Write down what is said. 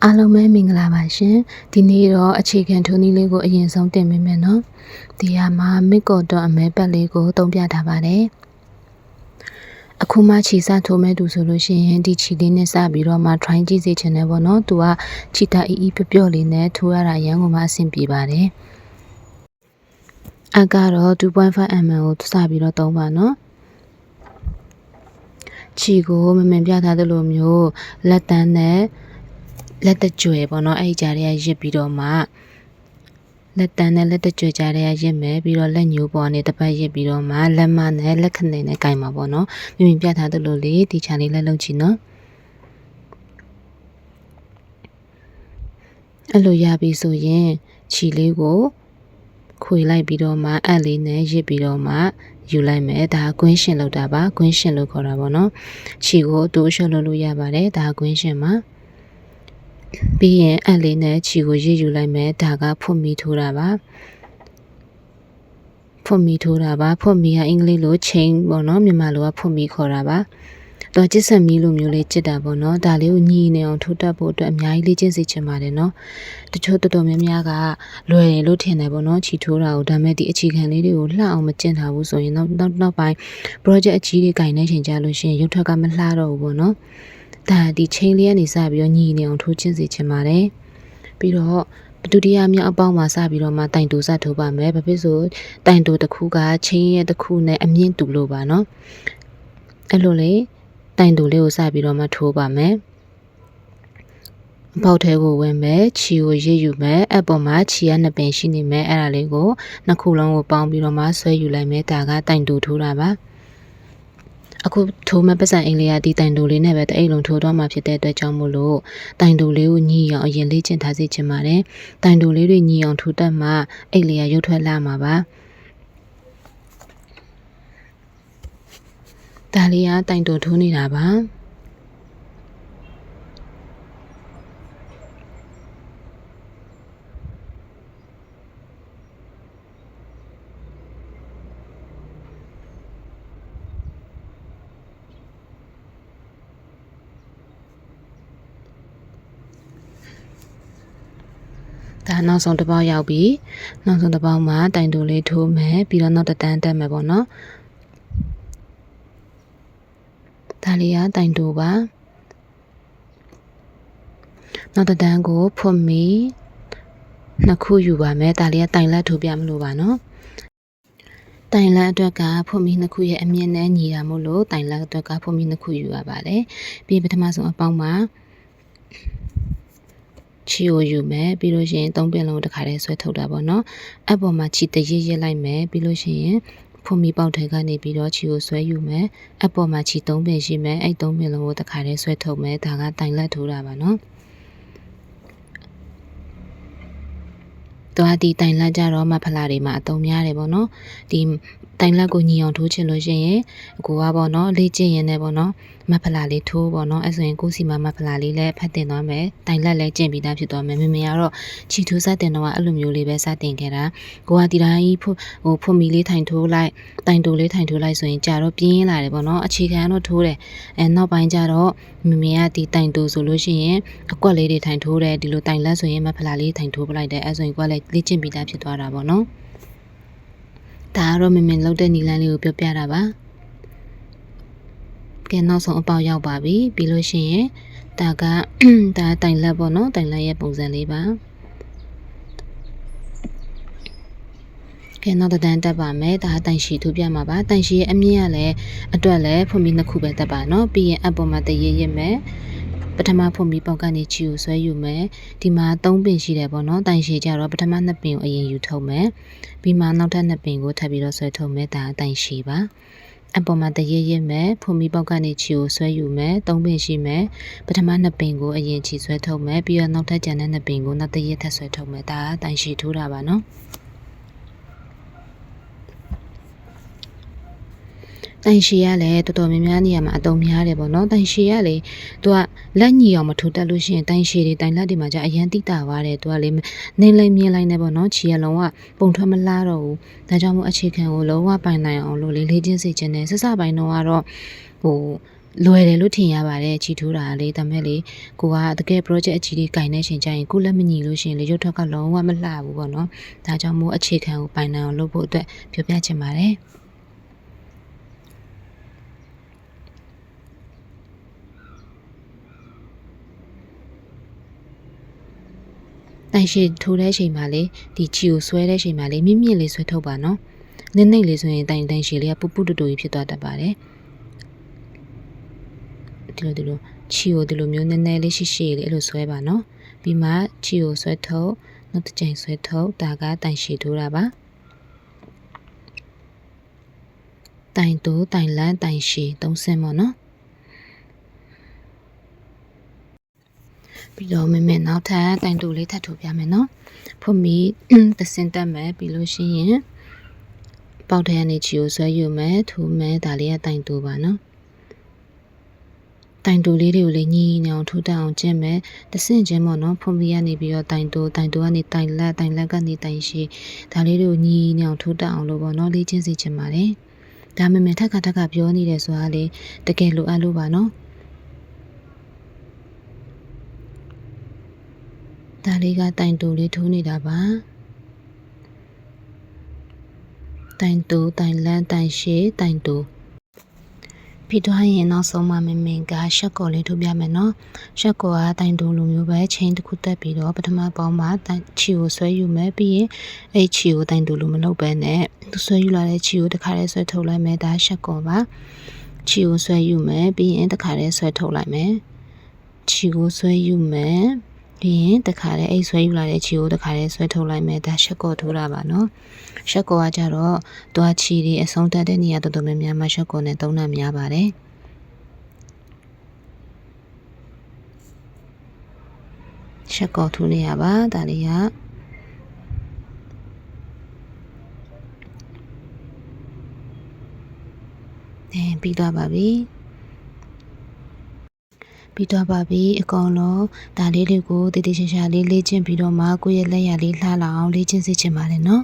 အားလုံးပဲမင်္ဂလာပါရှင်ဒီနေ့တော့အခြေခံထိုးနည်းလေးကိုအရင်ဆုံးတင်ပေးမယ်နော်ဒီဟာမှာမစ်ကော်တော့အမဲပတ်လေးကိုသုံးပြထားပါတယ်အခုမှခြေစထိုးမဲ့သူဆိုလို့ရှိရင်ဒီခြေလေးနဲ့စပြီးတော့မှ try ကြည့်စေချင်တယ်ပေါ့နော်သူကခြေတာအီပျော့လေးနဲ့ထိုးရတာရန်ကုန်မှာအဆင်ပြေပါတယ်အကတော့ 2.5 mm ကိုစပြီးတော့သုံးပါနော်ခြေကိုမမှန်ပြထားသလိုမျိုးလက်တန်းနဲ့လက်တကြွယ်ပေါ့နော်အဲ့ဒီကြားထဲရစ်ပြီးတော့မှလက်တန်းနဲ့လက်တကြွယ်ကြားထဲရစ်မယ်ပြီးတော့လက်ညိုးပေါ်နဲ့တစ်ပတ်ရစ်ပြီးတော့မှလက်မနဲ့လက်ခဏနဲ့ကင်ပါပေါ့နော်မြင်ပြထားသလိုလေးဒီချာလေးလက်လုံးချီနော်အဲ့လိုရပြီဆိုရင်ခြေလေးကိုခွေလိုက်ပြီးတော့မှအပ်လေးနဲ့ရစ်ပြီးတော့မှယူလိုက်မယ်ဒါကွင်းရှင်လောက်တာပါကွင်းရှင်လို့ခေါ်တာပေါ့နော်ခြေကိုအတူအလျှော့လုပ်လို့ရပါတယ်ဒါကွင်းရှင်မှာပြီးရင်အပ်လေးနဲ့ခြေကိုရစ်ယူလိုက်မယ်ဒါကဖွတ်မီထိုးတာပါဖွတ်မီထိုးတာပါဖွတ်မီကအင်္ဂလိပ်လို chain ပေါ့နော်မြန်မာလိုကဖွတ်မီခေါ်တာပါတော့ကျစ်ဆက်မီလိုမျိုးလေးကျစ်တာပေါ့နော်ဒါလေးကိုညီနေအောင်ထိုးတတ်ဖို့အတွက်အများကြီးလေ့ကျင့်စေချင်ပါတယ်နော်တချို့တော်တော်များများကလွယ်တယ်လို့ထင်တယ်ပေါ့နော်ခြေထိုးတာကိုဒါပေမဲ့ဒီအခြေခံလေးတွေကိုလှအောင်မကျင့်ထားဘူးဆိုရင်နောက်ပိုင်း project အကြီးတွေကင်နေချိန်ကြလို့ရှိရင်ရုပ်ထွက်ကမလှတော့ဘူးပေါ့နော်ဒါဒီ chain လေးကနေစပြီးတော့ညီနေအောင်ထိုးကျင့်စေချင်ပါတယ်ပြီးတော့ဒုတိယမြောက်အပေါင်းမှာစပြီးတော့မှတိုင်တူစထိုးပါမယ်ဘာဖြစ်ဆိုတိုင်တူတစ်ခုက chain ရဲ့တစ်ခုနဲ့အမြင့်တူလို့ပါနော်အဲ့လိုလေတိုင်တူလေးကိုစပြီးတော့မှထိုးပါမယ်ပေါက်ထဲကိုဝင်မယ်ခြီကိုရစ်ယူမယ်အပေါ်မှာခြီကနှစ်ပင်ရှိနေမယ်အဲ့ဒါလေးကိုနှစ်ခုလုံးကိုပေါင်းပြီးတော့မှဆွဲယူလိုက်မယ်ဒါကတိုင်တူထိုးတာပါအခုထိုးမဲ့ပတ်စံအင်လေးကဒီတိုင်တူလေးနဲ့ပဲတအိတ်လုံးထိုးတော့မှဖြစ်တဲ့အတွက်ကြောင့်မို့လို့တိုင်တူလေးကိုညီအောင်အရင်လေ့ကျင့်ထားစေချင်ပါတယ်တိုင်တူလေးတွေညီအောင်ထိုးတတ်မှအိတ်လေးကရုပ်ထွက်လာမှာပါဒါလေးကတိုင်တူထိုးနေတာပါဒါနောက်ဆုံးတစ်ပေါက်ရောက်ပြီနောက်ဆုံးတစ်ပေါက်မှာတိုင်တူလေးထိုးမယ်ပြီးတော့နောက်တစ်တန်းတက်မယ်ပေါ့နော်ဒါလေးကတိုင်တူပါနောက်တစ်တန်းကိုဖွတ်မီနှစ်ခုယူပါမယ်ဒါလေးကတိုင်လက်ထိုးပြမလို့ပါနော်တိုင်လက်အတွက်ကဖွတ်မီနှစ်ခုရဲ့အမြင့်နဲ့ညီတာမို့လို့တိုင်လက်အတွက်ကဖွတ်မီနှစ်ခုယူရပါတယ်ပြီးပထမဆုံးအပေါင်းမှာခြေကိုယူမယ်ပြီးလို့ရှိရင်သုံးပင်လုံးတစ်ခါတည်းဆွဲထုတ်တာပေါ့နော်အပေါ်မှာခြေတရစ်လိုက်မယ်ပြီးလို့ရှိရင်ဖွတ်မီပေါက်ထဲကနေပြီးတော့ခြေကိုဆွဲယူမယ်အပေါ်မှာခြေသုံးပင်ရှိမယ်အဲ့သုံးပင်လုံးကိုတစ်ခါတည်းဆွဲထုတ်မယ်ဒါကတိုင်လက်ထိုးတာပါနော်တော့ဒီတိုင်လက်ကြတော့မဖလာတွေမှာအသုံးများတယ်ပေါ့နော်ဒီတိုင်လက်ကိုညီအောင်ထိုးချင်လို့ရှိရင်ကိုကပေါ့နော်လေ့ကျင့်ရင်လည်းပေါ့နော်မဖလာလေးထိုးပေါ့နော်အဲ့ဆိုရင်ကိုစီမှာမဖလာလေးလည်းဖတ်တင်သွားမယ်တိုင်လက်လည်းကျင့်ပြီးသားဖြစ်သွားမယ်မမေကတော့ခြီထိုးစတင်တော့အဲ့လိုမျိုးလေးပဲစတင်ခဲ့တာကိုကဒီတိုင်းဖွတ်မီလေးထိုင်ထိုးလိုက်တိုင်တူလေးထိုင်ထိုးလိုက်ဆိုရင်ကြာတော့ပြင်းလာတယ်ပေါ့နော်အခြေခံတော့ထိုးတယ်နောက်ပိုင်းကျတော့မမေကဒီတိုင်တူဆိုလို့ရှိရင်အကွက်လေးတွေထိုင်ထိုးတယ်ဒီလိုတိုင်လက်ဆိုရင်မဖလာလေးထိုင်ထိုးပလိုက်တယ်အဲ့ဆိုရင်ကိုကလည်းလေ့ကျင့်ပြီးသားဖြစ်သွားတာပေါ့နော်ဒါကတော့မင်လောက်တဲ့နီလန်းလေးကိုပြောပြတာပါကဲနောက်ဆုံးအပေါက်ရောက်ပါပြီပြီးလို့ရှိရင်ဒါကဒါတိုင်လက်ပေါ့နော်တိုင်လက်ရဲ့ပုံစံလေးပါကဲနောက်တန်းတက်ပါမယ်ဒါတိုင်ရှည်ထိုးပြမှာပါတိုင်ရှည်ရဲ့အမြင့်ကလည်းအတွက်လည်းဖွင့်ပြီးနှစ်ခုပဲတက်ပါနော်ပြီးရင်အပေါ်မှာတရရစ်မယ်ပထမဖွင့်ပြီးပေါက်ကနေခြီကိုဆွဲယူမယ်ဒီမှာ3ပင်ရှိတယ်ပေါ့နော်တိုင်ရှည်ကြတော့ပထမ2ပင်ကိုအရင်ယူထုတ်မယ်ပြီးမှနောက်ထပ်2ပင်ကိုထပ်ပြီးတော့ဆွဲထုတ်မယ်ဒါတိုင်ရှည်ပါအပေါ်မှာတရရစ်မယ်ဖွင့်ပြီးပေါက်ကနေခြီကိုဆွဲယူမယ်3ပင်ရှိမယ်ပထမ2ပင်ကိုအရင်ခြီဆွဲထုတ်မယ်ပြီးတော့နောက်ထပ်ကျန်တဲ့2ပင်ကိုနောက်တရထပ်ဆွဲထုတ်မယ်ဒါတိုင်ရှည်ထိုးတာပါနော်တိုင်ရှည်ရလည်းတော်တော်များများနေရာမှာအတုံများတယ်ပေါ့နော်တိုင်ရှည်ရလေသူကလက်ညီအောင်မထိုးတက်လို့ရှိရင်တိုင်ရှည်တွေတိုင်လက်တွေမှာじゃအရန်တိတာသွားတယ်သူကလေနင်းလိုက်မြင်လိုက်နေပေါ့နော်ခြေရလုံးဝပုံထွက်မလားတော့ဘူးဒါကြောင့်မို့အခြေခံကိုလုံးဝပိုင်နိုင်အောင်လို့လေ့ကျင့်စေချင်တယ်စစပိုင်းတော့ကတော့ လွယ်တယ်လို့ထင်ရပါတယ်ချီထိုးတာလေဒါမဲ့လေကိုကတကယ် project အကြီးလေးကင်နေရှင်ကြရင်ကိုလက်မညီလို့ရှင်လေရုပ်ထွက်ကလုံးဝမလှဘူးပေါ့နော်ဒါကြောင့်မို့အခြေခံကိုပိုင်နိုင်အောင်လုပ်ဖို့အတွက်ပြောပြချင်ပါတယ်တိုင်ရှိထိုးတဲ့အချိန်မှာလေဒီချီကိုဆွဲတဲ့အချိန်မှာလေမြင့်မြင့်လေးဆွဲထုတ်ပါနော်နိမ့်နိမ့်လေးဆိုရင်တိုင်ရှိလေးကပူပူတူတူကြီးဖြစ်သွားတတ်ပါတယ်ဒီလိုချီကိုဒီလိုမျိုးနည်းနည်းလေးရှိရှိလေးအဲ့လိုဆွဲပါနော်ပြီးမှချီကိုဆွဲထုတ်နောက်တစ်ချိန်ဆွဲထုတ်ဒါကတိုင်ရှိထိုးတာပါတိုင်တိုးတိုင်လန်းတိုင်ရှိသုံးဆင်းပေါ့နော်ပြီးတော့မမေနောက်ထပ်တိုင်တိုးလေးထပ်ထိုးပြမယ်နော်ဖွမီတစင်တက်မယ်ပြီးလို့ရှိရင်ပေါက်ထဲကနေချီကိုဆွဲယူမယ်ထိုးမယ်ဒါလေးကတိုင်တိုးပါနော်တိုင်တိုလေးတွေကိုလည်းညီညီအောင်ထိုးတတ်အောင်ကျင့်မယ်တဆင့်ချင်းပေါ့နော်ဖွန်ပီကနေပြီးတော့တိုင်တိုကနေတိုင်လက်ကနေတိုင်ရှိဒါလေးတွေကိုညီညီအောင်ထိုးတတ်အောင်လို့ပေါ့နော်လေ့ကျင့်စေချင်ပါတယ်ဒါမှမဟုတ်ထက်ကပြောနေတယ်ဆိုတာလေတကယ်လိုအပ်လို့ပါနော်ဒါလေးကတိုင်တိုလေးထိုးနေတာပါတိုင်တိုတိုင်လန်းတိုင်ရှိတိုင်တိုပြီးတော့ရင်နောက်ဆုံးမှမင်ကရှက်ကော်လေးထုတ်ပြမယ်နော်ရှက်ကော်ကတိုင်တိုလိုမျိုးပဲချင်းတစ်ခုတက်ပြီးတော့ပထမပေါင်းမှာချီကိုဆွဲယူမယ်ပြီးရင်အဲ့ချီကိုတိုင်တိုလိုမလုပ်ပဲနဲ့သူဆွဲယူလာတဲ့ချီကိုတစ်ခါတည်းဆွဲထုတ်လိုက်မယ်ဒါရှက်ကော်ပါချီကိုဆွဲယူမယ်ပြီးရင်တစ်ခါတည်းဆွဲထုတ်လိုက်မယ်ချီကိုဆွဲယူမယ်ပြီးရင်တစ်ခါတည်းအဲ့ဆွဲယူလာတဲ့ချီကိုတစ်ခါတည်းဆွဲထုတ်လိုက်မယ်ဒါရှက်ကော်ထိုးတာပါနော်ရှက်ကော်ကကြတော့တွားချီတွေအဆုံးတက်တဲ့နေရာတော်တော်များများမှာရှက်ကော်နဲ့သုံးတာများပါတယ်ရှက်ကော်ထိုးနေရပါဒါလေးကပြီးသွားပါပြီအကောင်လုံးဒါလေးတွေကိုတည်တည်ချာချာလေးလေ့ကျင့်ပြီးတော့မှကိုယ့်ရဲ့လက်ရလေးလှလာအောင်လေ့ကျင့်စေချင်ပါတယ်နော်